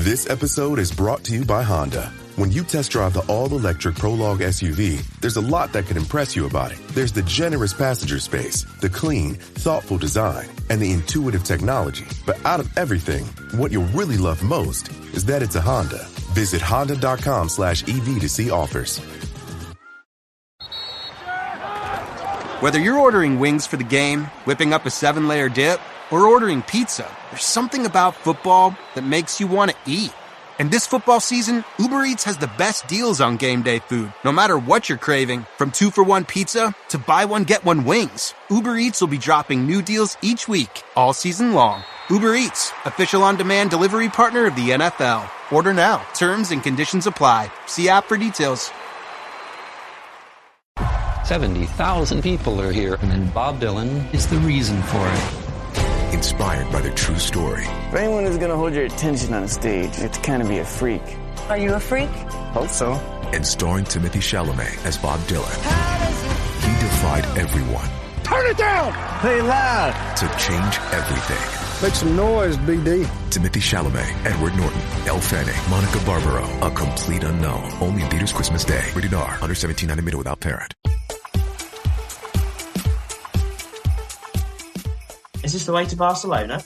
This episode is brought to you by Honda. When you test drive the all-electric Prologue SUV, there's a lot that could impress you about it. There's the generous passenger space, the clean, thoughtful design, and the intuitive technology. But out of everything, what you'll really love most is that it's a Honda. Visit honda.com/EV to see offers. Whether you're ordering wings for the game, whipping up a 7-layer dip, or ordering pizza, there's something about football that makes you want to eat. And this football season, Uber Eats has the best deals on game day food. No matter what you're craving, from 2-for-1 pizza to buy one, get one wings, Uber Eats will be dropping new deals each week, all season long. Uber Eats, official on-demand delivery partner of the NFL. Order now. Terms and conditions apply. See app for details. 70,000 people are here, and Bob Dylan is the reason for it. Inspired by their true story. If anyone is going to hold your attention on stage, it's kind of be a freak. Are you a freak? Hope so. And starring Timothée Chalamet as Bob Dylan. He defied everyone. Turn it down! Play loud! To change everything. Make some noise, BD. Timothée Chalamet, Edward Norton, Elle Fanning, Monica Barbaro. A complete unknown. Only in theaters Christmas Day. Rated R. Under 17, not admitted without parent. Is this the way to Barcelona?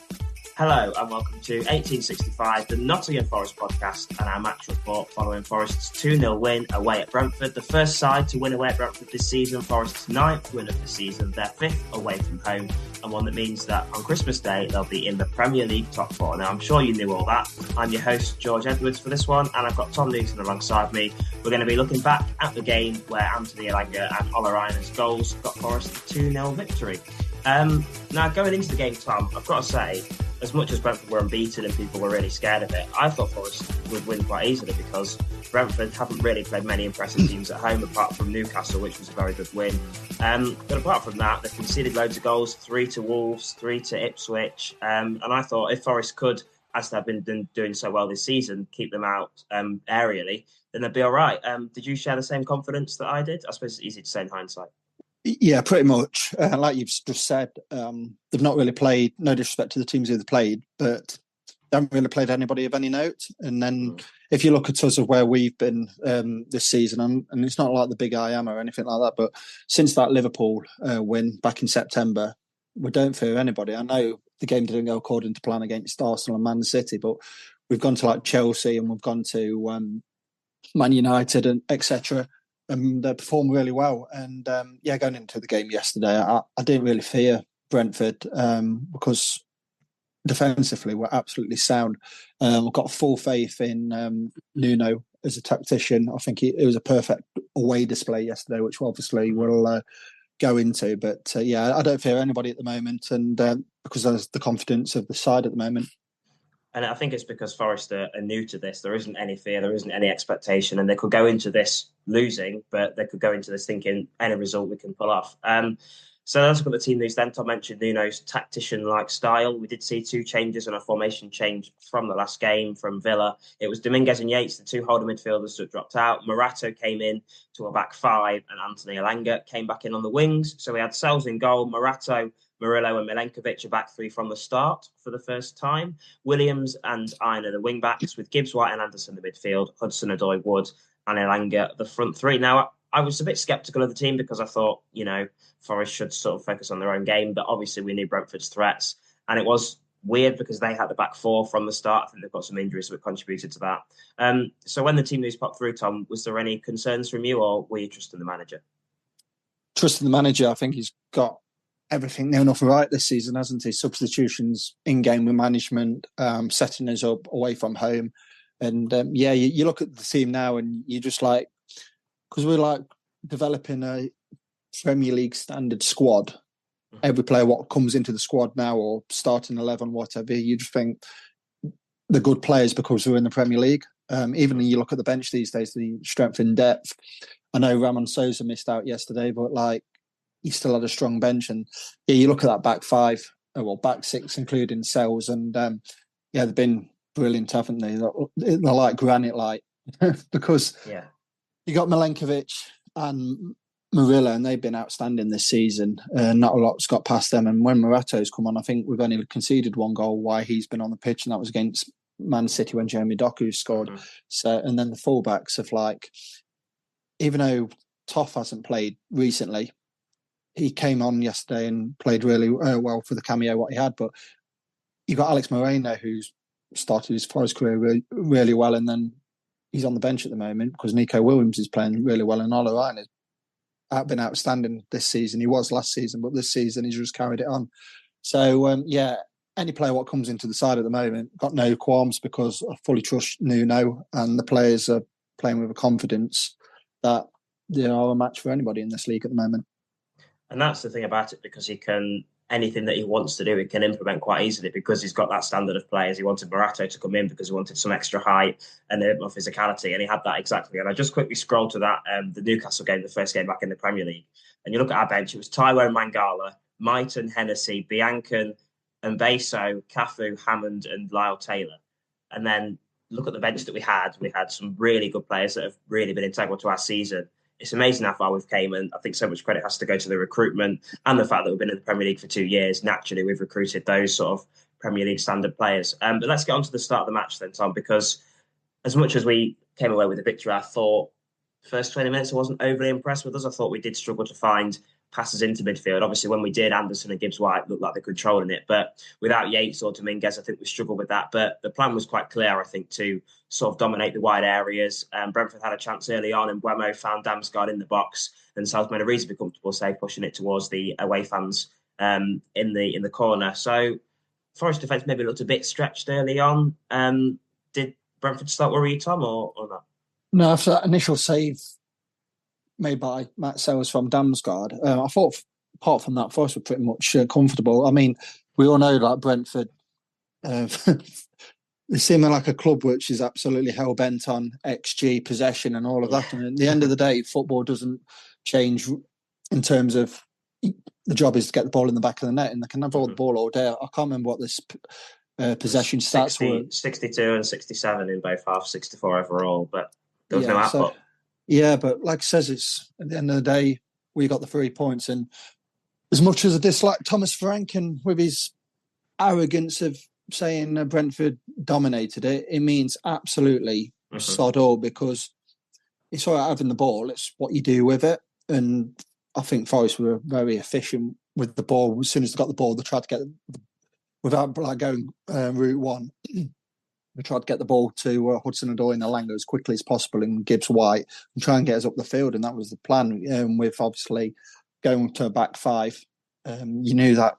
Hello and welcome to 1865, the Nottingham Forest podcast and our match report following Forest's 2-0 win away at Brentford. The first side to win away at Brentford this season, Forest's 9th win of the season, their 5th away from home, and one that means that on Christmas Day they'll be in the Premier League top 4. Now I'm sure you knew all that. I'm your host George Edwards for this one, and I've got Tom Newton alongside me. We're going to be looking back at the game where Anthony Elanga and Ola Aina's goals got Forest a 2-0 victory. Now, going into the game, Tom, I've got to say, as much as Brentford were unbeaten and people were really scared of it, I thought Forest would win quite easily because Brentford haven't really played many impressive teams at home apart from Newcastle, which was a very good win. But apart from that, they've conceded loads of goals, 3 to Wolves, 3 to Ipswich. And I thought if Forest could, as they've been doing so well this season, keep them out aerially, then they'd be all right. Did you share the same confidence that I did? I suppose it's easy to say in hindsight. Yeah, pretty much. Like you've just said, they've not really played, no disrespect to the teams who've played, but they haven't really played anybody of any note. And then if you look at us of where we've been this season, and it's not like the big I am or anything like that, but since that Liverpool win back in September, we don't fear anybody. I know the game didn't go according to plan against Arsenal and Man City, but we've gone to like Chelsea and we've gone to Man United and etc. And they performed really well. And going into the game yesterday, I didn't really fear Brentford because defensively we're absolutely sound. I've got full faith in Nuno as a tactician. I think it was a perfect away display yesterday, which obviously we'll go into. But I don't fear anybody at the moment, and because there's the confidence of the side at the moment. And I think it's because Forest are new to this. There isn't any fear, there isn't any expectation, and they could go into this losing, but they could go into this thinking any result we can pull off. So let's look at the team news then. Tom mentioned Nuno's tactician-like style. We did see 2 changes and a formation change from the last game from Villa. It was Dominguez and Yates, the 2 holder midfielders that dropped out. Morato came in to a back 5, and Anthony Elanga came back in on the wings. So we had Sells in goal, Morato, Murillo and Milenkovic are back 3 from the start for the first time. Williams and Aina the wing-backs, with Gibbs, White and Anderson the midfield, Hudson-Odoi, Wood and Elanga the front 3. Now, I was a bit sceptical of the team because I thought, Forest should sort of focus on their own game, but obviously we knew Brentford's threats. And it was weird because they had the back 4 from the start. I think they've got some injuries that contributed to that. So when the team news popped through, Tom, was there any concerns from you, or were you trusting the manager? Trusting the manager. I think he's got everything near enough right this season, hasn't he? Substitutions, in-game with management, setting us up away from home. And you look at the team now and you just like, because we're like developing a Premier League standard squad. Every player what comes into the squad now or starting 11, whatever, you just think the good players because we're in the Premier League. Even when you look at the bench these days, the strength in depth. I know Ramon Sousa missed out yesterday, but like he still had a strong bench. And you look at that back 5, back 6, including Sells, and they've been brilliant, haven't they? They're like granite, like because you got Milenkovic and Murillo, and they've been outstanding this season. Not a lot's got past them. And when Morato's come on, I think we've only conceded 1 goal while he's been on the pitch, and that was against Man City when Jeremy Doku scored. So, and then the fullbacks have even though Toff hasn't played recently, he came on yesterday and played really well for the cameo what he had. But you got Alex Moreno, who's started his Forest career really, really well, and then he's on the bench at the moment because Nico Williams is playing really well, and Ola Aina has been outstanding this season. He was last season, but this season he's just carried it on. So, any player what comes into the side at the moment, got no qualms because I fully trust Nuno, and the players are playing with a confidence that they are a match for anybody in this league at the moment. And that's the thing about it, because he can, anything that he wants to do, he can implement quite easily because he's got that standard of players. He wanted Morato to come in because he wanted some extra height and a bit more physicality, and he had that exactly. And I just quickly scrolled to that, the Newcastle game, the first game back in the Premier League, and you look at our bench, it was Taiwo Mangala, Mighton, Hennessy, Biancan, Mbeso, Cafu, Hammond, and Lyle Taylor. And then look at the bench that we had. We had some really good players that have really been integral to our season. It's amazing how far we've came, and I think so much credit has to go to the recruitment and the fact that we've been in the Premier League for 2 years. Naturally, we've recruited those sort of Premier League standard players. But let's get on to the start of the match then, Tom, because as much as we came away with a victory, I thought first 20 minutes I wasn't overly impressed with us. I thought we did struggle to find passes into midfield. Obviously, when we did, Anderson and Gibbs-White looked like they're controlling it. But without Yates or Dominguez, I think we struggled with that. But the plan was quite clear, I think, to sort of dominate the wide areas. Brentford had a chance early on, and Buemo found Damsgaard in the box, and South made a reasonably comfortable save, pushing it towards the away fans in the corner. So Forest defence maybe looked a bit stretched early on. Did Brentford start worry you, Tom, or not? No, after that initial save made by Matt Sellers from Damsgaard, I thought apart from that, Forest were pretty much comfortable. I mean, we all know that Brentford, they seem like a club which is absolutely hell-bent on XG, possession and all of that. And at the end of the day, football doesn't change in terms of the job is to get the ball in the back of the net, and they can have all the ball all day. I can't remember what this possession stats were. 62 and 67 in both halves, 64 overall, but there was no output. Yeah, but like I says, it's at the end of the day, we got the 3 points. And as much as I dislike Thomas Frank and with his arrogance of saying Brentford dominated it, it means absolutely sod all, because it's all right having the ball. It's what you do with it. And I think Forest were very efficient with the ball. As soon as they got the ball, they tried to get, without going route one, we tried to get the ball to Hudson-Odoi and Elanga as quickly as possible, and Gibbs-White, and try and get us up the field. And that was the plan. With obviously going to a back five, you knew that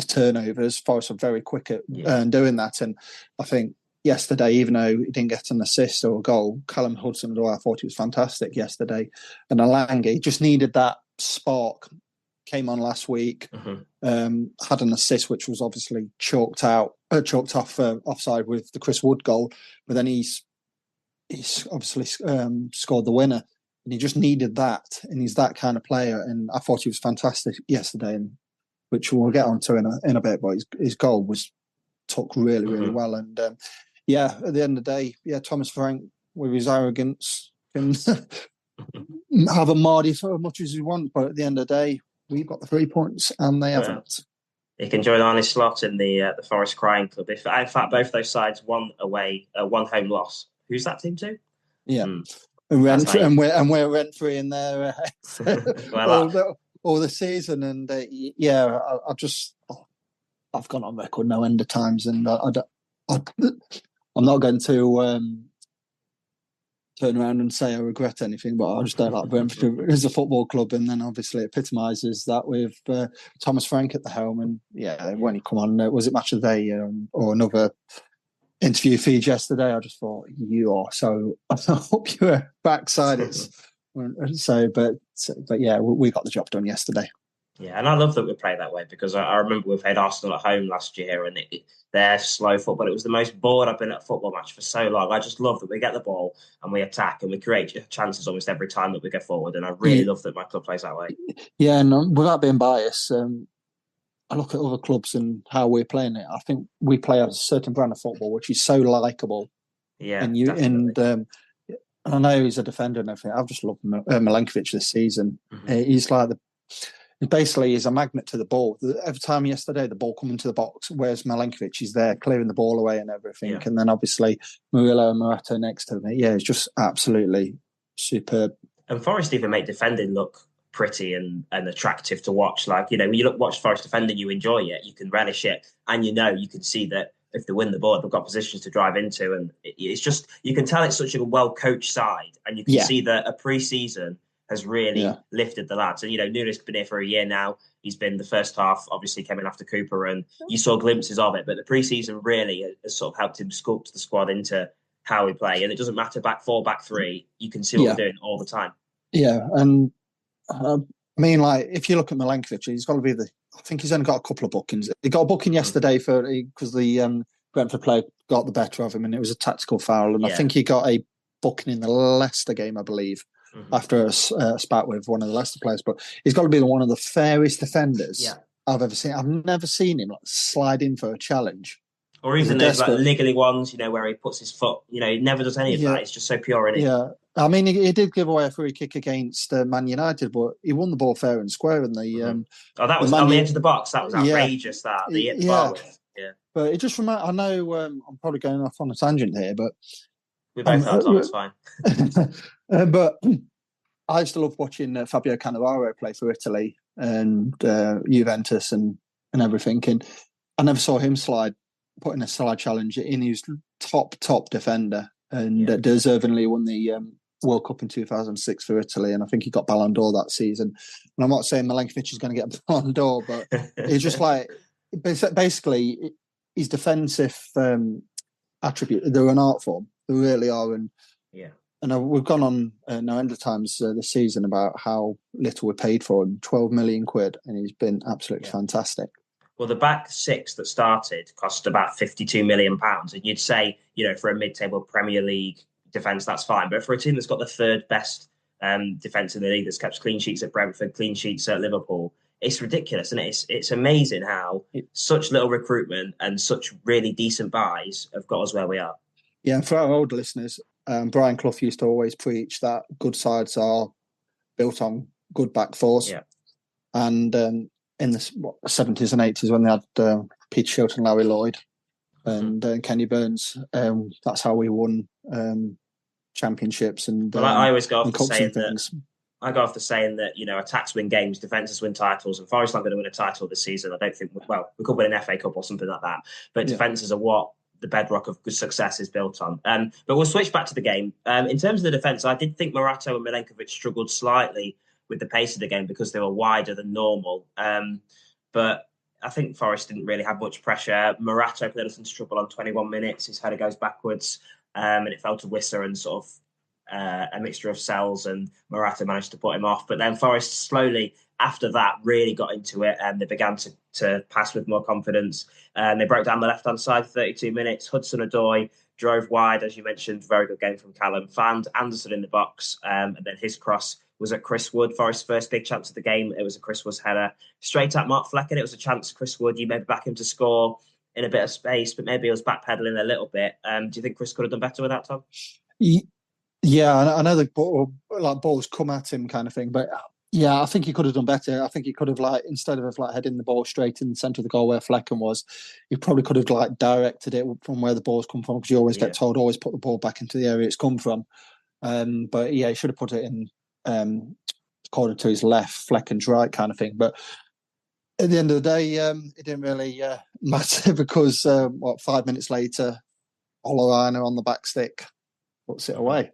turnovers, Forest were very quick at doing that. And I think yesterday, even though he didn't get an assist or a goal, Callum Hudson-Odoi, I thought he was fantastic yesterday. And Elanga just needed that spark. Came on last week, had an assist which was obviously chalked off offside with the Chris Wood goal, but then he's obviously scored the winner, and he just needed that, and he's that kind of player. And I thought he was fantastic yesterday, and which we'll get onto in a bit. But his goal was took really well, and at the end of the day, Thomas Frank with his arrogance can have a Mardy for as much as he wants, but at the end of the day, we've got the 3 points and they haven't. He can join Arnie Slot in the Forest Crying Club. In fact, both those sides one home loss. Who's that team to? Yeah, and we're rent free in there all the season. And I've gone on record no end of times, and I'm not going to turn around and say I regret anything, but I just don't like Brentford as a football club. And then obviously it epitomises that with Thomas Frank at the helm. And when he come on, was it Match of the Day or another interview feed yesterday? I just thought, you are so up your backside. But we got the job done yesterday. Yeah, and I love that we play that way, because I remember we played Arsenal at home last year, and they're slow football. It was the most bored I've been at a football match for so long. I just love that we get the ball and we attack and we create chances almost every time that we go forward. And I really love that my club plays that way. Yeah, and without being biased, I look at other clubs and how we're playing it. I think we play a certain brand of football which is so likeable. Yeah, and I know he's a defender and everything. I've just loved Milenkovic this season. He's like Basically, he's a magnet to the ball. Every time yesterday, the ball coming to the box, where's Milenkovic? He's there clearing the ball away and everything. Yeah. And then obviously Murillo and Morata next to me. Yeah, it's just absolutely superb. And Forest even make defending look pretty and attractive to watch. Like, when you watch Forest defending, you enjoy it, you can relish it, and you can see that if they win the ball, they've got positions to drive into. And it's just, you can tell it's such a well-coached side, and you can see that a pre-season has really lifted the lads. And, Nuno's been here for a year now. He's been the first half, obviously came in after Cooper, and you saw glimpses of it. But the pre-season really has sort of helped him sculpt the squad into how we play. And it doesn't matter back four, back three. You can see what we're doing all the time. Yeah, and if you look at Milenkovic, he's got to be I think he's only got a couple of bookings. He got a booking yesterday because the Brentford player got the better of him, and it was a tactical foul. And I think he got a booking in the Leicester game, I believe, after a spat with one of the Leicester players. But he's got to be one of the fairest defenders I've ever seen. I've never seen him slide in for a challenge. Or even those niggly ones, where he puts his foot, he never does any of that. It's just so pure in it. Yeah. I mean, he did give away a free kick against Man United, but he won the ball fair and square. And that was on the edge of the box. That was outrageous, that. The hit the bar with. Yeah. But it just reminds, I know I'm probably going off on a tangent here, but... We both are, Tom, it's fine. But I used to love watching Fabio Cannavaro play for Italy and Juventus and everything. And I never saw him put in a slide challenge in. He was top defender and deservingly won the World Cup in 2006 for Italy, and I think he got Ballon d'Or that season. And I'm not saying Milenkovic is going to get Ballon d'Or, but it's just basically his defensive attribute. They're an art form. They really are. And we've gone on no end of times this season about how little we paid for him, 12 million quid, and he's been absolutely fantastic. Well, the back six that started cost about £52 million. And you'd say, for a mid-table Premier League defence, that's fine. But for a team that's got the third best defence in the league, that's kept clean sheets at Brentford, clean sheets at Liverpool, it's ridiculous. And it's amazing how such little recruitment and such really decent buys have got us where we are. Yeah, and for our older listeners, Brian Clough used to always preach that good sides are built on good back fours. Yeah. And in the 70s and 80s when they had Peter Shilton, Larry Lloyd and Kenny Burns, that's how we won championships. And I always go off saying that. I go after saying that, attacks win games, defences win titles, and Forest aren't going to win a title this season. I don't think, we could win an FA Cup or something like that. But defences are what the bedrock of good success is built on. But we'll switch back to the game. In terms of the defence, I did think Morata and Milenkovic struggled slightly with the pace of the game because they were wider than normal. But I think Forest didn't really have much pressure. Morata played us into trouble on 21 minutes. His header goes backwards and it fell to Wissa and sort of a mixture of cells, and Morata managed to put him off. But then Forest slowly, after that, really got into it and they began to pass with more confidence. They broke down the left-hand side for 32 minutes. Hudson-Odoi drove wide, as you mentioned, very good game from Callum. Found Anderson in the box, and then his cross was at Chris Wood. Forest's first big chance of the game. It was a Chris Wood's header. Straight at Mark Flecken, it was a chance Chris Wood, you maybe back him to score in a bit of space, but maybe he was backpedaling a little bit. Do you think Chris could have done better with that, Tom? Yeah, I know the balls come at him kind of thing, but yeah, I think he could have done better. I think he could have, instead of heading the ball straight in the centre of the goal where Flecken was, he probably could have directed it from where the balls come from, because you always get told, always put the ball back into the area it's come from. But yeah, he should have put it in according to his left, Flecken's right kind of thing. But at the end of the day, it didn't really matter because 5 minutes later, Ola Aina on the back stick puts it away.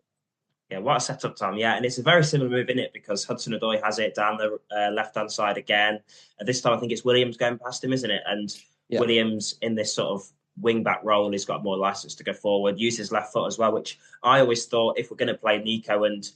Yeah, what a setup, Tom. Yeah, and it's a very similar move, isn't it? Because Hudson-Odoi has it down the left-hand side again. And this time, I think it's Williams going past him, isn't it? And Williams, in this sort of wing-back role, he's got more licence to go forward, use his left foot as well, which I always thought if we're going to play Nico and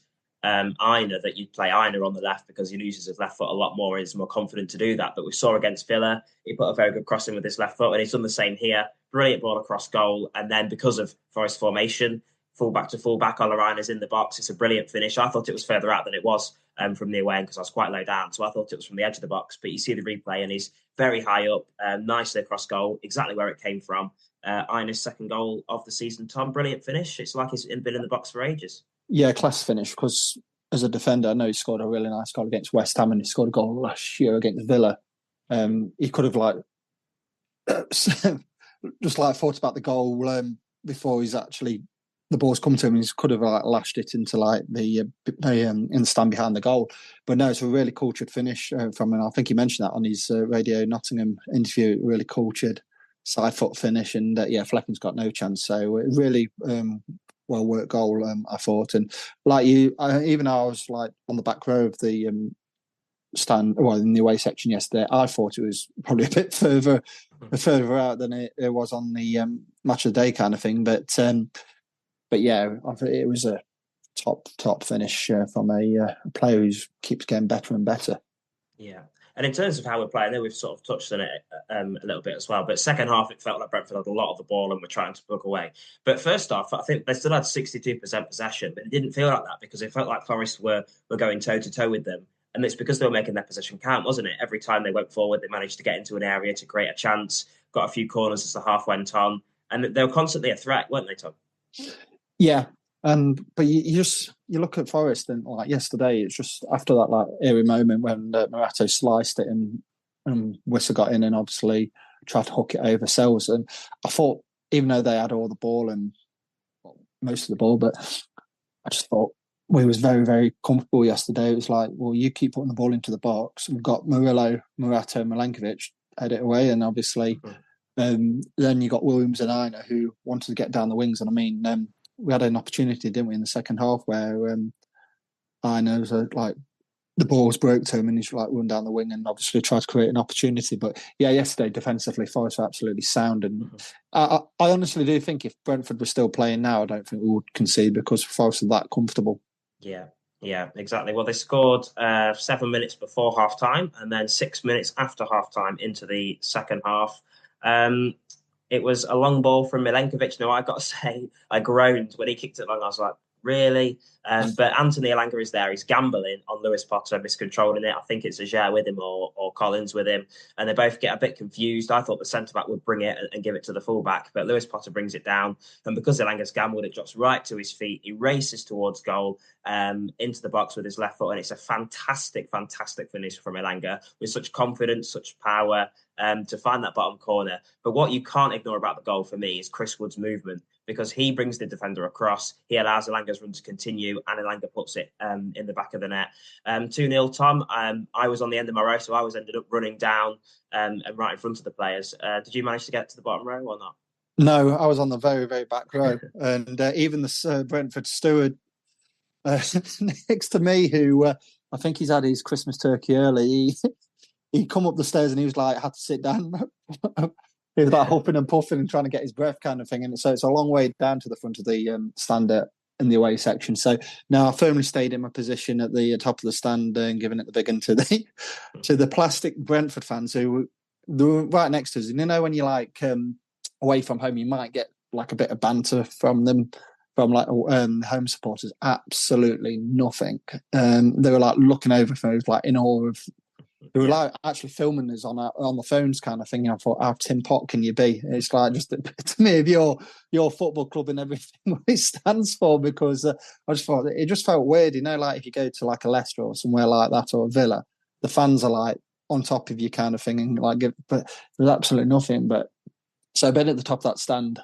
Aina, that you'd play Aina on the left because he uses his left foot a lot more and is more confident to do that. But we saw against Villa, he put a very good cross in with his left foot, and he's done the same here. Brilliant ball across goal. And then because of Forest formation, fullback to fullback, Ola Aina's in the box. It's a brilliant finish. I thought it was further out than it was from the away end because I was quite low down. So I thought it was from the edge of the box. But you see the replay and he's very high up, nicely across goal, exactly where it came from. Aina's second goal of the season, Tom. Brilliant finish. It's like he's been in the box for ages. Yeah, class finish because as a defender. I know he scored a really nice goal against West Ham, and he scored a goal last year against Villa. He could have just thought about the goal before he's actually the ball's come to him. He could have lashed it into the in the stand behind the goal. But no, it's a really cultured finish from him. I think he mentioned that on his Radio Nottingham interview. Really cultured side foot finish, and Flecking's got no chance. So really well worked goal, I thought. And even though I was on the back row of the stand, in the away section yesterday, I thought it was probably a bit further out than it was on the match of the day kind of thing. But yeah, I think it was a top finish from a player who keeps getting better and better. Yeah. And in terms of how we're playing, there we've sort of touched on it a little bit as well. But second half, it felt like Brentford had a lot of the ball and were trying to plug away. But first off, I think they still had 62% possession, but it didn't feel like that because it felt like Forest were going toe-to-toe with them. And it's because they were making their possession count, wasn't it? Every time they went forward, they managed to get into an area to create a chance, got a few corners as the half went on. And they were constantly a threat, weren't they, Tom? Yeah. But you look at Forest and yesterday, it's just after that eerie moment when Morata sliced it and Wissa got in and obviously tried to hook it over Sells. And I thought, even though they had all the ball and most of the ball, but I just thought we was very, very comfortable yesterday. It was you keep putting the ball into the box. We've got Murillo, Morata, and Milenkovic head it away, and obviously then you got Williams and Aina who wanted to get down the wings. And I mean, we had an opportunity, didn't we, in the second half where Aina was the ball was broke to him and he's run down the wing and obviously tried to create an opportunity. But yeah, yesterday defensively, Forest were absolutely sound. And I honestly do think if Brentford were still playing now, I don't think we would concede because Forest are that comfortable. Yeah, exactly. Well, they scored 7 minutes before half time and then 6 minutes after half time into the second half. It was a long ball from Milenkovic. Now, I got to say, I groaned when he kicked it long. I was like, really? But Anthony Elanga is there. He's gambling on Lewis Potter, miscontrolling it. I think it's Ajer with him or Collins with him. And they both get a bit confused. I thought the centre-back would bring it and give it to the full-back. But Lewis Potter brings it down. And because Elanga's gambled, it drops right to his feet. He races towards goal into the box with his left foot. And it's a fantastic, fantastic finish from Elanga with such confidence, such power to find that bottom corner. But what you can't ignore about the goal for me is Chris Wood's movement, because he brings the defender across. He allows Elanga's run to continue, and Elanga puts it in the back of the net. 2-0, Tom. I was on the end of my row, so I ended up running down and right in front of the players. Did you manage to get to the bottom row or not? No, I was on the very, very back row. And even the Brentford steward next to me, who I think he's had his Christmas turkey early, he come up the stairs and he was had to sit down. He was huffing and puffing and trying to get his breath kind of thing. And so it's a long way down to the front of the stand in the away section. So now I firmly stayed in my position at the top of the stand and giving it the big one to the plastic Brentford fans who were right next to us. And when you away from home, you might get a bit of banter from them, from home supporters. Absolutely nothing. They were looking over for us, in awe of. They were actually filming us on the phones kind of thing. And I thought, how tin pot can you be? It's just to me of your football club and everything what it stands for, because I just thought it just felt weird, if you go to a Leicester or somewhere like that or a Villa, the fans are on top of you kind of thing, and but there's absolutely nothing. But so being at the top of that stand,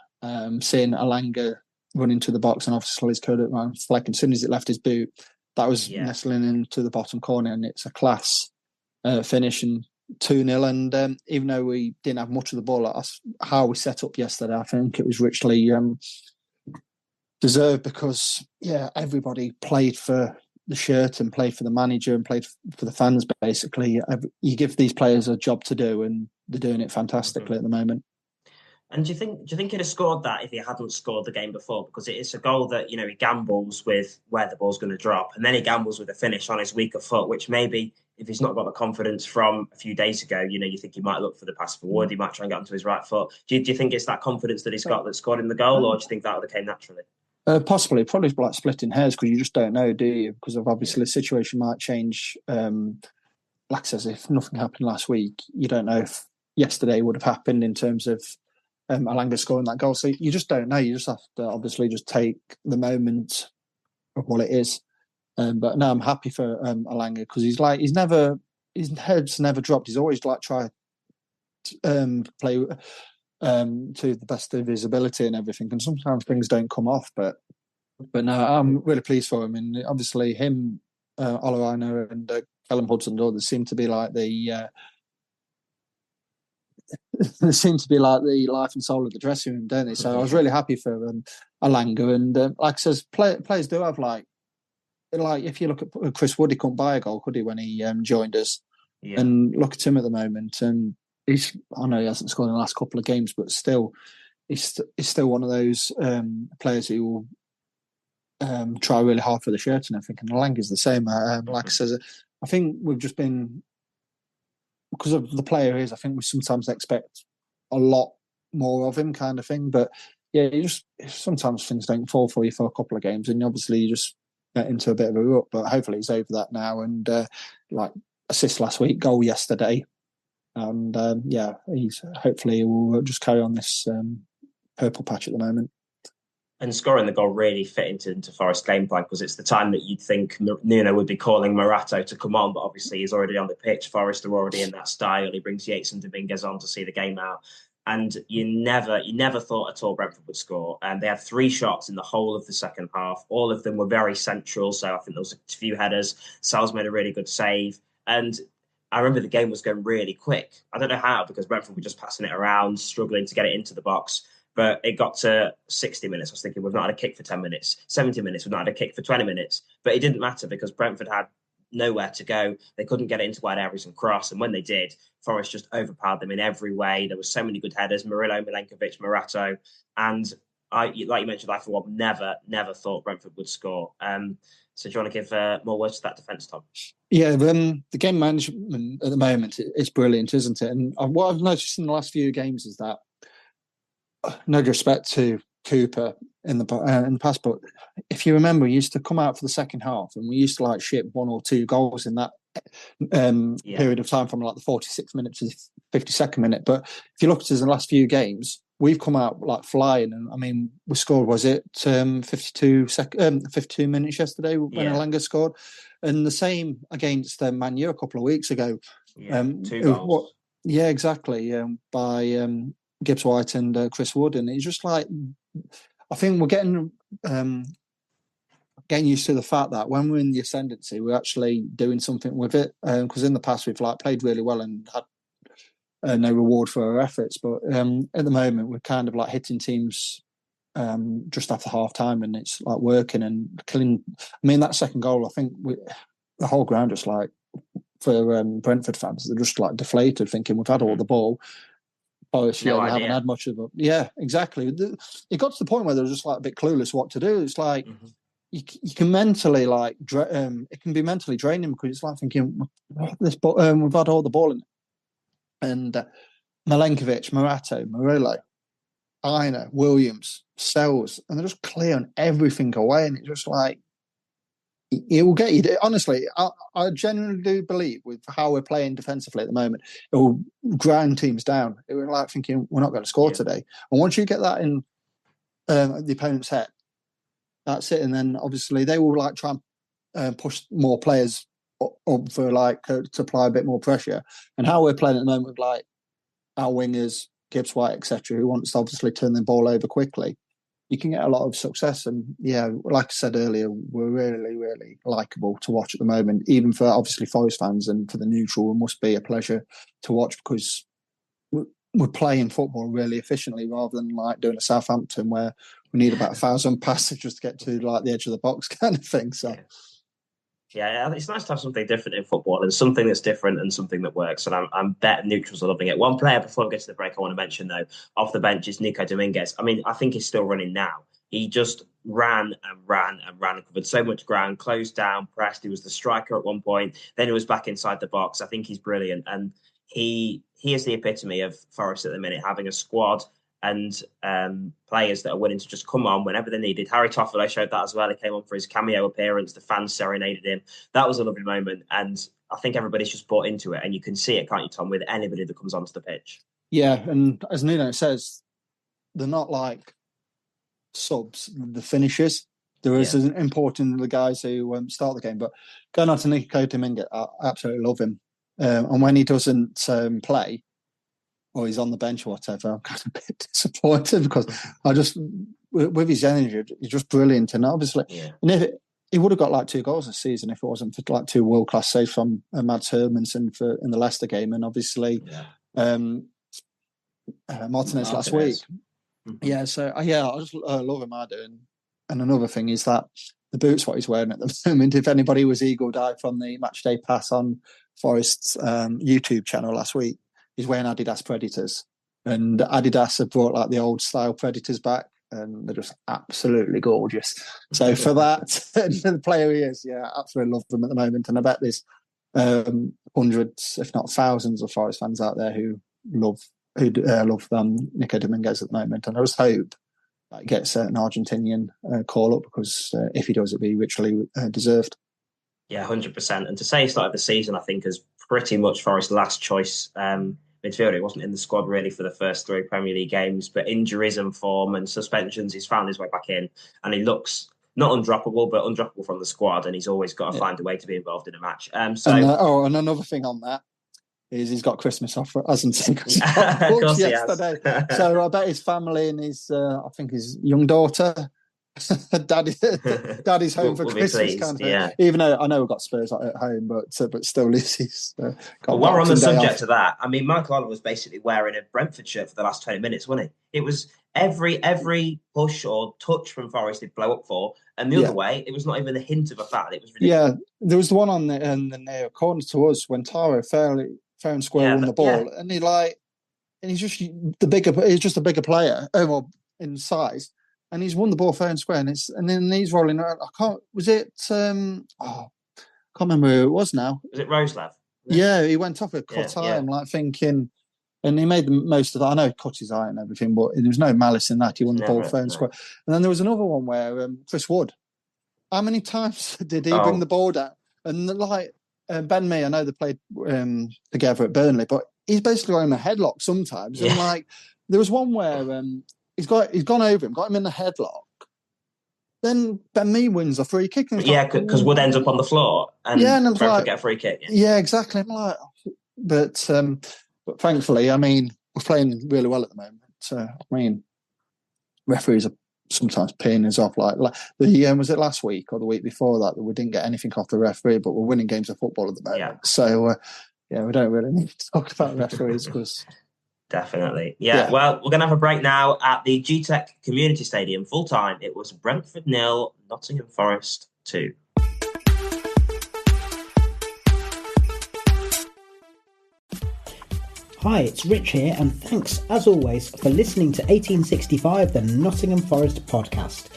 seeing Elanga run into the box and obviously his code around Fleck, as soon as it left his boot, that was nestling into the bottom corner, and it's a class finish and 2-0. And even though we didn't have much of the ball, how we set up yesterday, I think it was richly deserved, because everybody played for the shirt and played for the manager and played for the fans. Basically, you give these players a job to do, and they're doing it fantastically at the moment. And do you think he'd have scored that if he hadn't scored the game before? Because it's a goal that, he gambles with where the ball's going to drop, and then he gambles with a finish on his weaker foot, which maybe if he's not got the confidence from a few days ago, you think he might look for the pass forward, he might try and get onto his right foot. Do you think it's that confidence that he's got that scored in the goal, or do you think that would have came naturally? Possibly, probably splitting hairs, because you just don't know, do you? Because obviously the situation might change. Like I says, if nothing happened last week, you don't know if yesterday would have happened in terms of Elanga scoring that goal. So you just don't know. You just have to obviously just take the moment of what it is. But no, I'm happy for Elanga because his head's never dropped. He's always like try to play to the best of his ability and everything. And sometimes things don't come off, but no, I'm really pleased for him. And obviously him, Ola Aina and Callum Hudson-Odoi seem to be like the they seem to be like the life and soul of the dressing room, don't they? So I was really happy for Elanga. And like I says, players do have like if you look at Chris Wood, he couldn't buy a goal, could he, when he joined us? Yeah. And look at him at the moment, and I know he hasn't scored in the last couple of games, but still, he's still one of those players who will try really hard for the shirt and everything. And Elanga's the same. Like I says, I think we've just been, because of the player he is, I think we sometimes expect a lot more of him, kind of thing. But yeah, sometimes things don't fall for you for a couple of games, and obviously you just get into a bit of a rut. But hopefully he's over that now, and like assist last week, goal yesterday, and hopefully we'll just carry on this purple patch at the moment. And scoring the goal really fit into Forest's game plan, because it's the time that you'd think Nuno would be calling Morato to come on, but obviously he's already on the pitch. Forest are already in that style. He brings Yates and Dominguez on to see the game out. And you never thought at all Brentford would score. And they had 3 shots in the whole of the second half. All of them were very central. So I think there was a few headers. Sal's made a really good save. And I remember the game was going really quick. I don't know how, because Brentford were just passing it around, struggling to get it into the box. But it got to 60 minutes. I was thinking, we've not had a kick for 10 minutes. 70 minutes, we've not had a kick for 20 minutes. But it didn't matter, because Brentford had nowhere to go. They couldn't get it into wide areas and cross. And when they did, Forest just overpowered them in every way. There were so many good headers: Murillo, Milenkovic, Morato. And like you mentioned, I for one never thought Brentford would score. So do you want to give more words to that defence, Tom? Yeah, the game management at the moment is brilliant, isn't it? And what I've noticed in the last few games is that, no disrespect to Cooper in the past, but if you remember, we used to come out for the second half and we used to like ship 1 or 2 goals in that period of time, from like the 46th minute to the 52nd minute. But if you look at us in the last few games, we've come out like flying. And I mean, we scored, was it 52 minutes yesterday when Elanga scored? And the same against Man U a couple of weeks ago. 2 goals. Yeah, exactly. By Gibbs White and Chris Wood. And it's just like, I think we're getting used to the fact that when we're in the ascendancy, we're actually doing something with it. Because in the past, we've like played really well and had no reward for our efforts. But at the moment, we're kind of like hitting teams just after half time, and it's like working and killing. I mean, that second goal, I think the whole ground just like, for Brentford fans, they're just like deflated, thinking we've had all the ball. Forest really haven't had much of it. Yeah, exactly. It got to the point where they were just like a bit clueless what to do. It's like you can mentally like it can be mentally draining, because it's like thinking we've had all the ball in, and Milenkovic, Morato, Murillo, Aina, Williams, Sells, and they're just clearing everything away, and it's just like, it will get you. Honestly, I genuinely do believe, with how we're playing defensively at the moment, it will grind teams down. It will like thinking we're not going to score today. And once you get that in the opponent's head, that's it. And then obviously they will like try and push more players up for like to apply a bit more pressure. And how we're playing at the moment with like our wingers, Gibbs White, etc., who wants to obviously turn the ball over quickly, you can get a lot of success. And yeah, like I said earlier, we're really, really likeable to watch at the moment, even for obviously Forest fans, and for the neutral, it must be a pleasure to watch, because we're playing football really efficiently, rather than like doing a Southampton where we need about 1,000 passes just to get to like the edge of the box kind of thing. So yeah, it's nice to have something different in football, and something that's different and something that works. And I'm bet neutrals are loving it. One player before we get to the break I want to mention, though, off the bench, is Nico Dominguez. I mean, I think he's still running now. He just ran and covered so much ground, closed down, pressed. He was the striker at one point. Then he was back inside the box. I think he's brilliant. And he is the epitome of Forest at the minute, having a squad and players that are willing to just come on whenever they needed. Harry Toffolo showed that as well. He came on for his cameo appearance. The fans serenaded him. That was a lovely moment. And I think everybody's just bought into it. And you can see it, can't you, Tom, with anybody that comes onto the pitch? Yeah, and as Nuno says, they're not like subs, the finishers. There is an important the guys who start the game. But going on to Nico Dominguez, I absolutely love him. And when he doesn't play, or he's on the bench or whatever, I'm kind of a bit disappointed because I just, with his energy, he's just brilliant. And obviously, and if he would have got like 2 goals this season if it wasn't for like 2 world-class saves from Mads Hermansen in the Leicester game, and obviously Martinez last week. Mm-hmm. Yeah, so I just love him. I do. And another thing is that the boots, what he's wearing at the moment, if anybody was eagle-eyed from the Matchday Pass on Forest's YouTube channel last week, he's wearing Adidas Predators. And Adidas have brought like the old style Predators back, and they're just absolutely gorgeous. So for that, and the player he is, absolutely love them at the moment. And I bet there's hundreds, if not thousands, of Forest fans out there who love Nico Dominguez at the moment. And I just hope that he gets an Argentinian call up, because if he does, it'll be richly deserved. Yeah, 100%. And to say he started the season, I think, as pretty much Forest's last choice midfielder. He wasn't in the squad really for the first 3 Premier League games, but injuries and form and suspensions, he's found his way back in, and he looks not undroppable, but undroppable from the squad, and he's always got to find a way to be involved in a match. And another thing on that is he's got Christmas off, hasn't he? Because he got yesterday. So I bet his family and his, I think his young daughter, Daddy's home for Christmas, kind of. Even though I know we've got Spurs at home, but still, Lucy's got. But while we're on the subject of that, I mean, Michael Oliver was basically wearing a Brentford shirt for the last 20 minutes, wasn't he? It was every push or touch from Forest he'd blow up for, and the other way, it was not even a hint of a foul. It was ridiculous. Yeah, there was the one on the near corner to us when Taro fair and square won the ball, and he's just the bigger. He's just a bigger player, in size. And he's won the ball fair and square, and then he's rolling around. I can't remember who it was now. Was it Roslav? Yeah, he went off with cut eye. I'm like thinking, and he made the most of that. I know he cut his eye and everything, but there was no malice in that. He won the ball fair and square. And then there was another one where Chris Wood. How many times did he bring the ball down? And Ben Mee, I know they played together at Burnley, but he's basically wearing a headlock sometimes. Yeah. And there was one where he's gone over him, got him in the headlock. Then Ben Mee wins a free kick. Because Wood ends up on the floor and Brentford get a free kick. Yeah, exactly. I'm like, but thankfully, I mean, we're playing really well at the moment. I mean, referees are sometimes peeing us off. Like was it last week or the week before that we didn't get anything off the referee, but we're winning games of football at the moment. Yeah. So we don't really need to talk about referees because. Definitely. Yeah. Well, we're going to have a break now at the GTech Community Stadium. Full time, it was Brentford 0, Nottingham Forest 2. Hi, it's Rich here, and thanks, as always, for listening to 1865, the Nottingham Forest podcast.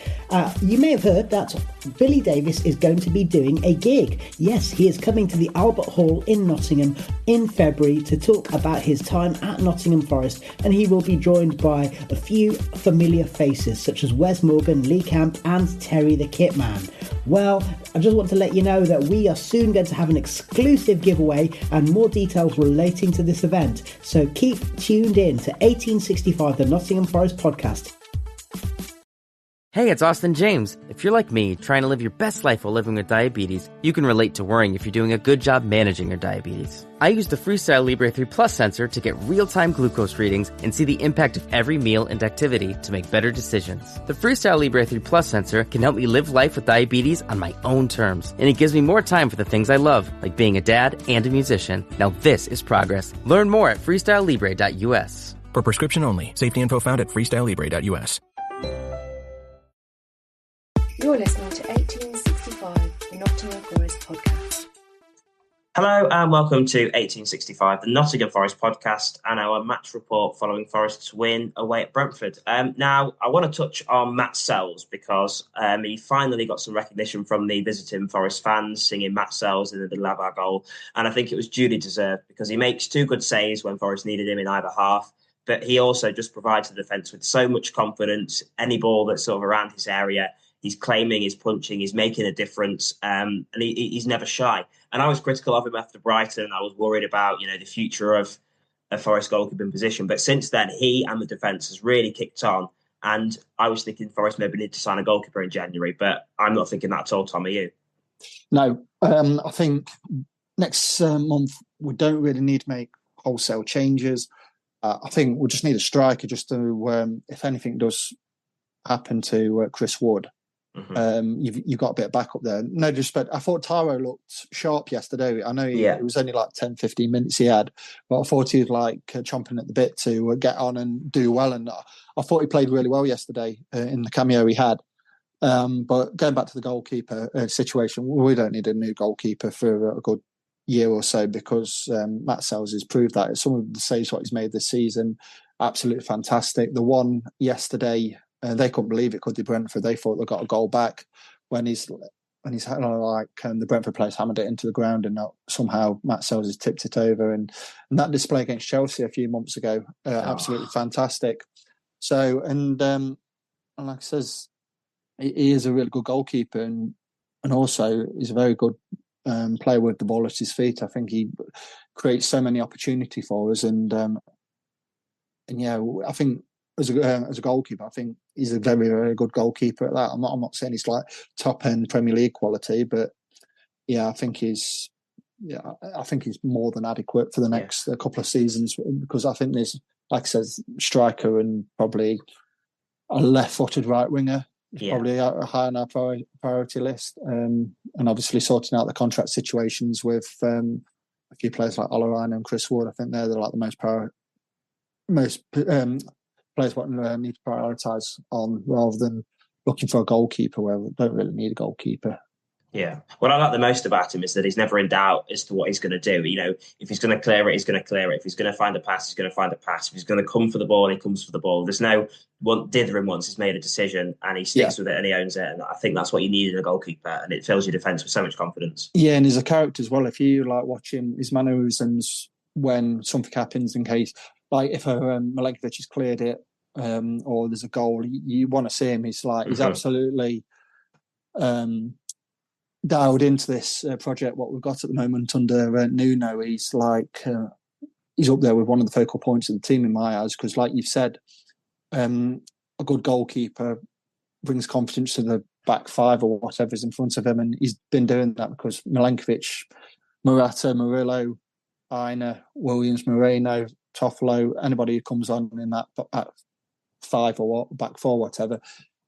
You may have heard that Billy Davies is going to be doing a gig. Yes, he is coming to the Albert Hall in Nottingham in February to talk about his time at Nottingham Forest, and he will be joined by a few familiar faces such as Wes Morgan, Lee Camp and Terry the Kitman. Well, I just want to let you know that we are soon going to have an exclusive giveaway and more details relating to this event. So keep tuned in to 1865, the Nottingham Forest podcast. Hey, it's Austin James. If you're like me, trying to live your best life while living with diabetes, you can relate to worrying if you're doing a good job managing your diabetes. I use the Freestyle Libre 3 Plus sensor to get real-time glucose readings and see the impact of every meal and activity to make better decisions. The Freestyle Libre 3 Plus sensor can help me live life with diabetes on my own terms, and it gives me more time for the things I love, like being a dad and a musician. Now this is progress. Learn more at freestylelibre.us. For prescription only. Safety info found at freestylelibre.us. You're listening to 1865, the Nottingham Forest podcast. Hello and welcome to 1865, the Nottingham Forest podcast, and our match report following Forest's win away at Brentford. Now, I want to touch on Matt Sells because he finally got some recognition from the visiting Forest fans, singing Matt Sells in the middle of our goal, and I think it was duly deserved because he makes 2 good saves when Forest needed him in either half, but he also just provides the defence with so much confidence. Any ball that's sort of around his area, he's claiming, he's punching, he's making a difference, and he's never shy. And I was critical of him after Brighton. I was worried about, the future of a Forest goalkeeping position. But since then, he and the defence has really kicked on. And I was thinking Forest maybe need to sign a goalkeeper in January, but I'm not thinking that at all, Tom. Are you? No, I think next month we don't really need to make wholesale changes. I think we'll just need a striker just to, if anything does happen to Chris Wood, you've got a bit of backup there. No disrespect, I thought Taro looked sharp yesterday. I know it was only like 10, 15 minutes he had, but I thought he was like chomping at the bit to get on and do well. And I thought he played really well yesterday in the cameo he had. But going back to the goalkeeper situation, we don't need a new goalkeeper for a good year or so because Matt Sells has proved that. Some of the saves what he's made this season, absolutely fantastic. The one yesterday, they couldn't believe it, could they, Brentford? They thought they got a goal back when he's the Brentford players hammered it into the ground and somehow Matt Sells has tipped it over. And that display against Chelsea a few months ago, absolutely fantastic. So, and like I says, he is a really good goalkeeper and also he's a very good player with the ball at his feet. I think he creates so many opportunity for us, and yeah, I think as a goalkeeper, I think he's a very, very good goalkeeper at that. I'm not saying he's like top end Premier League quality, but yeah, I think he's more than adequate for the next couple of seasons because I think there's, like I said, striker and probably a left-footed right winger. It's probably high on our priority list. And obviously sorting out the contract situations with a few players like Ola Aina and Chris Wood. I think they're like the most players what need to prioritise on rather than looking for a goalkeeper where we don't really need a goalkeeper. Yeah. What I like the most about him is that he's never in doubt as to what he's going to do. You know, if he's going to clear it, he's going to clear it. If he's going to find a pass, he's going to find a pass. If he's going to come for the ball, he comes for the ball. There's no dithering once he's made a decision and he sticks with it and he owns it. And I think that's what you need in a goalkeeper, and it fills your defence with so much confidence. Yeah, and he's a character as well. If you like watching his mannerisms when something happens, in case like if Milenkovic has cleared it or there's a goal, you want to see him. He's absolutely dialed into this project, what we've got at the moment under Nuno. He's like he's up there with one of the focal points of the team in my eyes because, like you've said, a good goalkeeper brings confidence to the back five or whatever's in front of him, and he's been doing that because Milenkovic, Morata, Murillo, Aina, Williams, Moreno, Toffolo, anybody who comes on in that five or back four, whatever,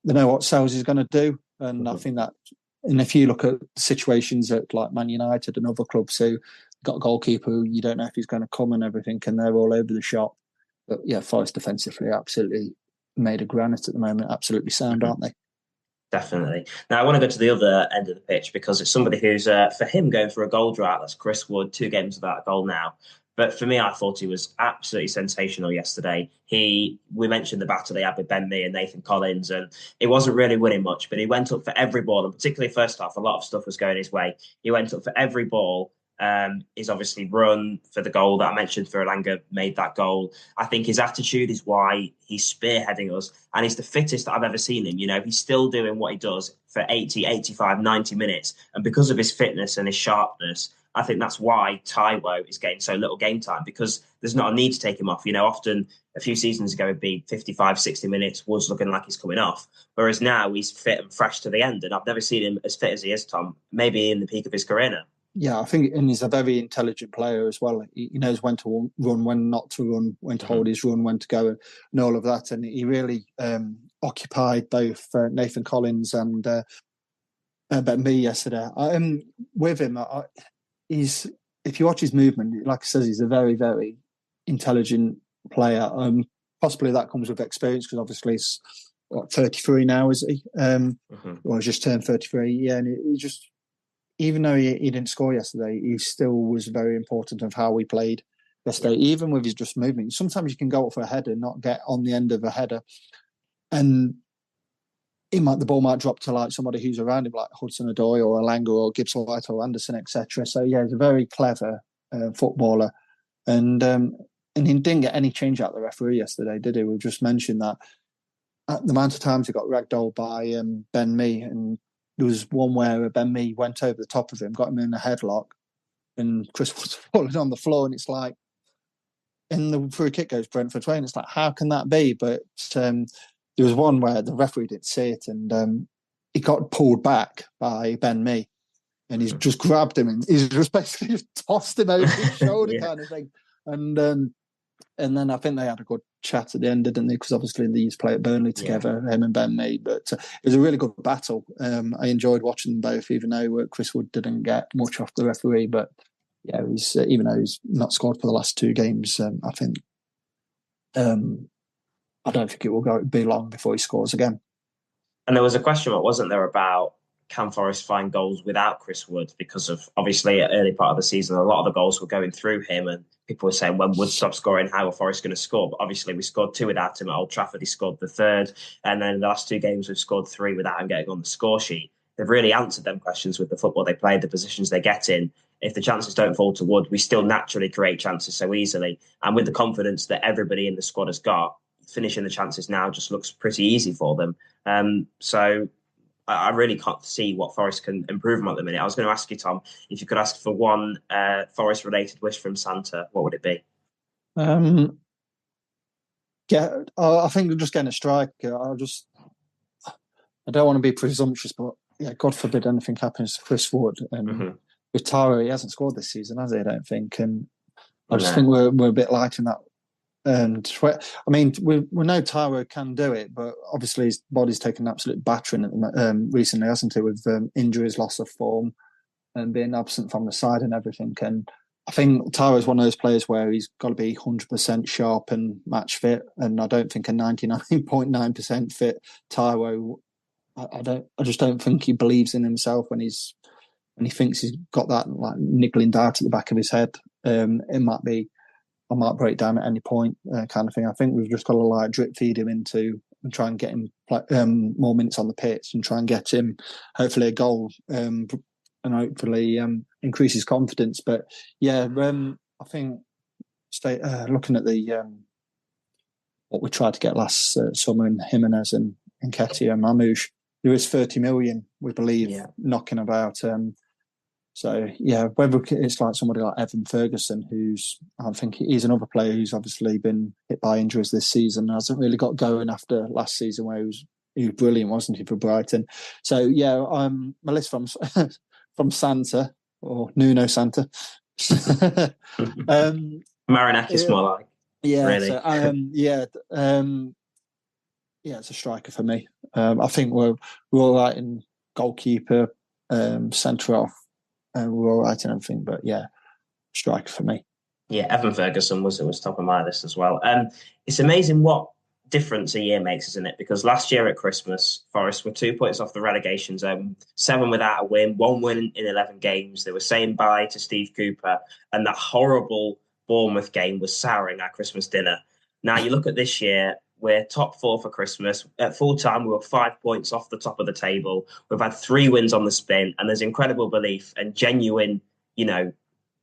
they know what Sells is going to do, and I think that. And if you look at situations at like Man United and other clubs who got a goalkeeper who you don't know if he's going to come and everything, and they're all over the shop. But yeah, Forest defensively absolutely made of granite at the moment. Absolutely sound, aren't they? Definitely. Now, I want to go to the other end of the pitch because it's somebody who's, for him, going through a goal drought. That's Chris Wood, 2 games without a goal now. But for me, I thought he was absolutely sensational yesterday. We mentioned the battle they had with Ben Mee and Nathan Collins, and it wasn't really winning much, but he went up for every ball, and particularly first half, a lot of stuff was going his way. He went up for every ball. He's obviously run for the goal that I mentioned for Elanga, made that goal. I think his attitude is why he's spearheading us, and he's the fittest that I've ever seen him. You know, he's still doing what he does for 80, 85, 90 minutes, and because of his fitness and his sharpness, I think that's why Taiwo is getting so little game time, because there's not a need to take him off. You know, often a few seasons ago, it'd be 55, 60 minutes, Wood's looking like he's coming off. Whereas now he's fit and fresh to the end. And I've never seen him as fit as he is, Tom, maybe in the peak of his career now. Yeah, I think, and he's a very intelligent player as well. He knows when to run, when not to run, when to hold his run, when to go, and all of that. And he really occupied both Nathan Collins and Ben Mee yesterday. With him, if you watch his movement, like I says, he's a very, very intelligent player. Possibly that comes with experience because obviously he's 33 now, is he? Or he's just turned 33. Yeah, and he just, even though he didn't score yesterday, he still was very important of how he played yesterday, even with his just movement. Sometimes you can go up for a header, not get on the end of a header, and the ball might drop to like somebody who's around him, like Hudson-Odoi or Elanga or Gibbs-White or Anderson, etc. So yeah, he's a very clever footballer, and he didn't get any change out of the referee yesterday, did he? We've just mentioned that. At the amount of times he got ragdolled by Ben Mee, and there was one where Ben Mee went over the top of him, got him in a headlock, and Chris was falling on the floor, and it's like, and the free kick goes Brentford way, and it's like, how can that be? But there there was one where the referee didn't see it, and he got pulled back by Ben Mee, and he's just grabbed him and he's just basically just tossed him over his shoulder kind of thing. And then I think they had a good chat at the end, didn't they? Because obviously they used to play at Burnley together, him and Ben Mee. But it was a really good battle. I enjoyed watching them both, even though Chris Wood didn't get much off the referee. But yeah, it was, even though he's not scored for the last 2 games, I think I don't think it will be long before he scores again. And there was a question, wasn't there, about can Forest find goals without Chris Wood? Because of, obviously, at early part of the season, a lot of the goals were going through him, and people were saying, when Wood stops scoring, how are Forest going to score? But obviously, we scored 2 without him at Old Trafford. He scored the 3rd. And then the last 2 games, we've scored 3 without him getting on the score sheet. They've really answered them questions with the football they play, the positions they get in. If the chances don't fall to Wood, we still naturally create chances so easily. And with the confidence that everybody in the squad has got, finishing the chances now just looks pretty easy for them. So I really can't see what Forest can improve on at the minute. I was going to ask you, Tom, if you could ask for one Forest-related wish from Santa, what would it be? I think we're just getting a striker. I don't want to be presumptuous, but God forbid anything happens to Chris Wood. And with Taro, he hasn't scored this season, has he? I don't think. And I just think we're a bit light in that. And I mean, we know Taro can do it, but obviously his body's taken an absolute battering recently, hasn't it? With injuries, loss of form, and being absent from the side and everything. And I think Taro is one of those players where he's got to be 100% sharp and match fit. And I don't think a 99.9% fit Taro. I just don't think he believes in himself when he thinks he's got that like niggling doubt at the back of his head. I might break down at any point, kind of thing. I think we've just got to like drip feed him into and try and get him more minutes on the pitch and try and get him hopefully a goal and hopefully increase his confidence. But yeah, I think looking at the what we tried to get last summer in Jimenez and Nketiah and Mamouche, there is 30 million, we believe, knocking about. So, yeah, whether it's like somebody like Evan Ferguson, I think he's another player who's obviously been hit by injuries this season, hasn't really got going after last season where he was brilliant, wasn't he, for Brighton? So, yeah, my list from Santa, or Nuno Santa. Marinakis more like. Yeah, really. So, it's a striker for me. I think we're all right in goalkeeper, centre off. We're all right in everything, but yeah, striker for me. Yeah, Evan Ferguson was top of my list as well. It's amazing what difference a year makes, isn't it? Because last year at Christmas, Forest were 2 points off the relegation zone, 7 without a win, 1 win in 11 games. They were saying bye to Steve Cooper, and that horrible Bournemouth game was souring our Christmas dinner. Now you look at this year, we're top 4 for Christmas. At full time, we were 5 points off the top of the table. We've had 3 wins on the spin, and there's incredible belief and genuine,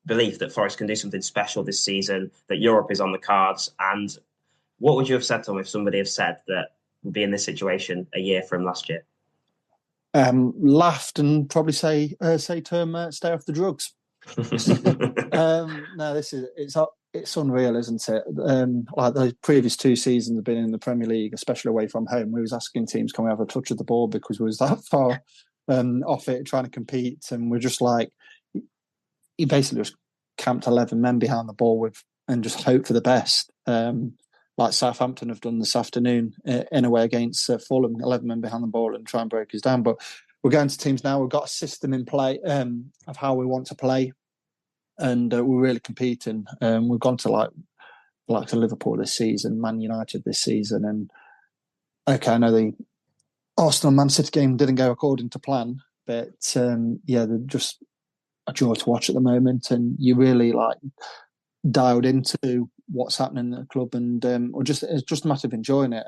belief that Forest can do something special this season, that Europe is on the cards. And what would you have said, Tom, if somebody had said that we'd be in this situation a year from last year? Laughed and probably say to him, stay off the drugs. No, it's unreal, isn't it? Like the previous 2 seasons have been in the Premier League, especially away from home. We was asking teams, can we have a touch of the ball, because we was that far off it, trying to compete, and we're just like, he basically just camped 11 men behind the ball and just hope for the best. Like Southampton have done this afternoon in a way against Fulham, 11 men behind the ball and try and break us down. But we're going to teams now. We've got a system in play of how we want to play, and we're really competing. We've gone to like to Liverpool this season, Man United this season, and okay, I know the Arsenal-Man City game didn't go according to plan, but they're just a joy to watch at the moment, and you really like dialed into what's happening at the club, and it's just a matter of enjoying it.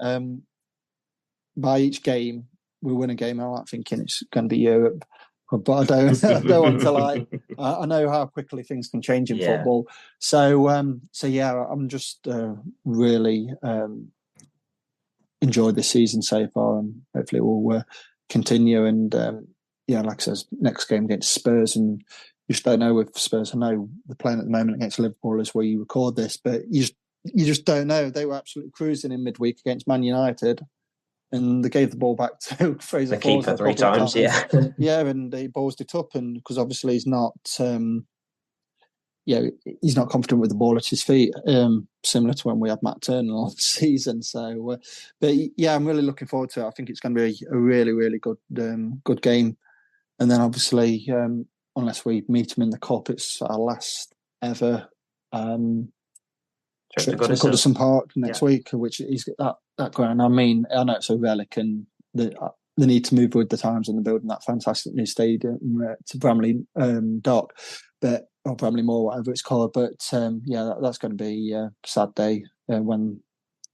By each game, we win a game, I'm like thinking it's going to be Europe, but I don't want to like. I know how quickly things can change in football, so I'm just really enjoyed this season so far, and hopefully it will continue. And like I said, next game against Spurs, and you just don't know with Spurs. I know they're playing at the moment against Liverpool is where you record this, but you just don't know. They were absolutely cruising in midweek against Man United, and they gave the ball back to Fraser the keeper 3 times. Yeah, yeah, and he ballsed it up, and because obviously he's not, he's not confident with the ball at his feet, similar to when we had Matt Turner last season. So, but yeah, I'm really looking forward to it. I think it's going to be a really, really good game. And then obviously, unless we meet him in the cup, it's our last ever trip to Goodison Park next week, which is that ground. I mean, I know it's a relic, and they need to move with the times and building that fantastic new stadium to Bramley Dock, or Bramley Moor, whatever it's called. But that's going to be a sad day when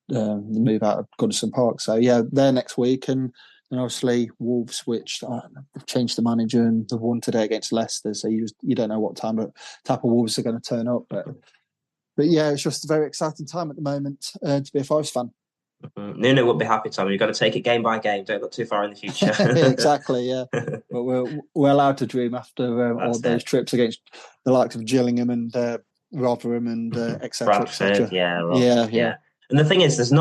they move out of Goodison Park. So yeah, they're next week, and obviously Wolves, which they've changed the manager and they've won today against Leicester. So you don't know what type of Wolves are going to turn up, but yeah, it's just a very exciting time at the moment to be a Forest fan. Nuno would be happy, Tom. You've got to take it game by game. Don't look too far in the future. Exactly, yeah. But we're allowed to dream after all those trips against the likes of Gillingham and Rotherham and etc. Bradford, yeah. And the thing is, there's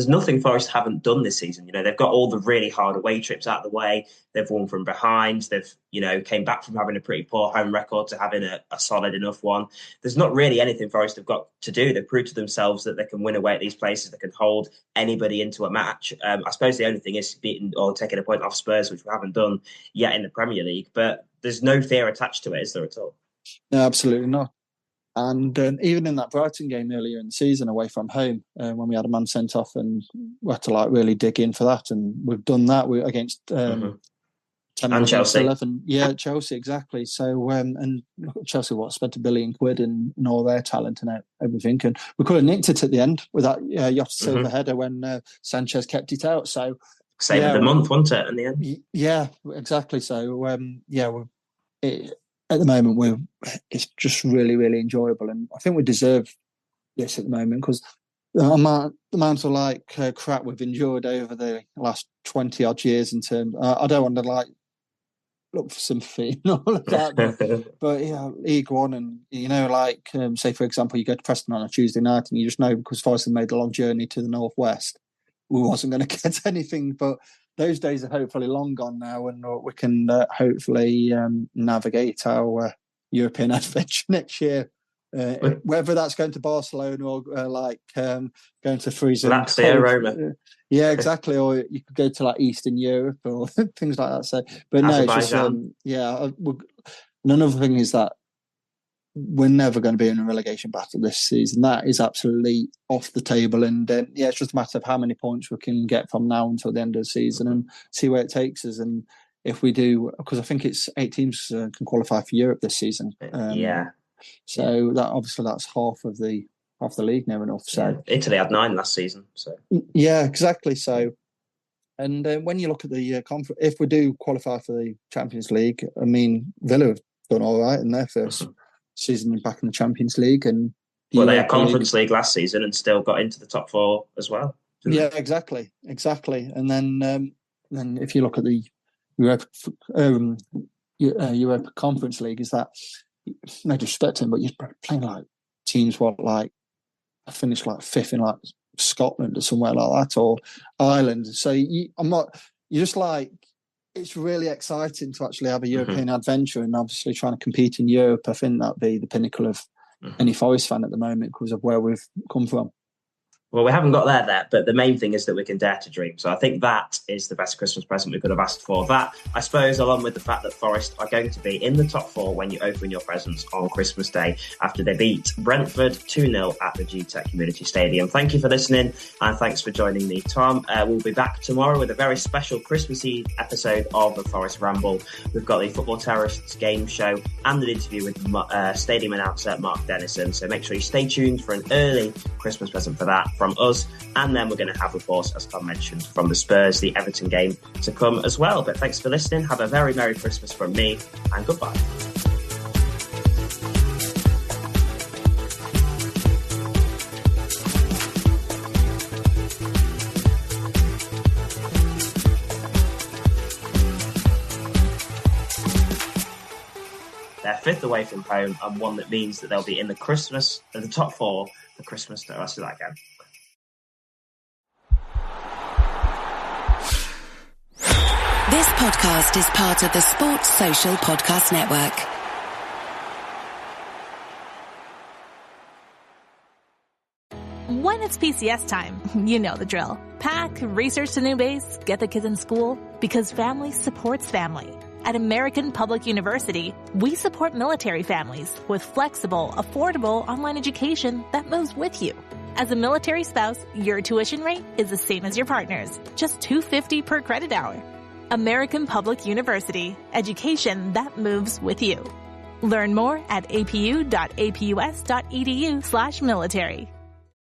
nothing Forest haven't done this season. They've got all the really hard away trips out of the way. They've won from behind. They've, came back from having a pretty poor home record to having a solid enough one. There's not really anything Forest have got to do. They've proved to themselves that they can win away at these places. They can hold anybody into a match. I suppose the only thing is beating or taking a point off Spurs, which we haven't done yet in the Premier League. But there's no fear attached to it, is there at all? No, absolutely not. And even in that Brighton game earlier in the season away from home, when we had a man sent off and we had to really dig in for that. And we've done that against 10 and Chelsea. 11. Yeah, Chelsea, exactly. So, and Chelsea, spent £1 billion and all their talent and everything. And we could have nicked it at the end with that Jota Silva header when Sanchez kept it out. So, save of the month, wasn't it, in the end? Yeah, exactly. So, at the moment, it's just really, really enjoyable, and I think we deserve this at the moment because the amount of crap we've endured over the last 20 odd years in terms. I don't want to look for sympathy and all of that, but League One, and say for example, you go to Preston on a Tuesday night, and you just know because Forest had made a long journey to the northwest, we wasn't going to get anything, but. Those days are hopefully long gone now, and we can hopefully navigate our European adventure next year. Whether that's going to Barcelona or going to freezing. Roma. Yeah, exactly. Or you could go to Eastern Europe or things like that. So, but no, it's just another thing is that we're never going to be in a relegation battle this season. That is absolutely off the table. And it's just a matter of how many points we can get from now until the end of the season and see where it takes us. And if we do, because I think it's 8 teams can qualify for Europe this season. So that's half the league near enough. So Italy had 9 last season. So yeah, exactly. So. And when you look at the conference, if we do qualify for the Champions League, I mean, Villa have done all right in their first season back in the Champions League, and they had Conference League last season and still got into the top 4 as well. Yeah, exactly. And then if you look at the Europa Conference League, is that no disrespect to him, but you're playing teams finished 5th in Scotland or somewhere like that, or Ireland. So it's really exciting to actually have a European adventure, and obviously trying to compete in Europe. I think that'd be the pinnacle of any Forest fan at the moment because of where we've come from. Well, we haven't got there, but the main thing is that we can dare to dream. So I think that is the best Christmas present we could have asked for. That, I suppose, along with the fact that Forest are going to be in the top 4 when you open your presents on Christmas Day after they beat Brentford 2-0 at the GTech Community Stadium. Thank you for listening, and thanks for joining me, Tom. We'll be back tomorrow with a very special Christmassy episode of the Forest Ramble. We've got the Football Terrorists game show and an interview with stadium announcer Mark Dennison. So make sure you stay tuned for an early Christmas present for that from us, and then we're going to have, of course, as Tom mentioned, from the Spurs, the Everton game to come as well. But thanks for listening. Have a very Merry Christmas from me, and goodbye. They're 5th away from home, and one that means that they'll be in the top 4 for Christmas. Let's do that again. This podcast is part of the Sports Social Podcast Network. When it's PCS time, you know the drill. Pack, research the new base, get the kids in school, because family supports family. At American Public University, we support military families with flexible, affordable online education that moves with you. As a military spouse, your tuition rate is the same as your partner's, just $250 per credit hour. American Public University, education that moves with you. Learn more at apu.apus.edu/military.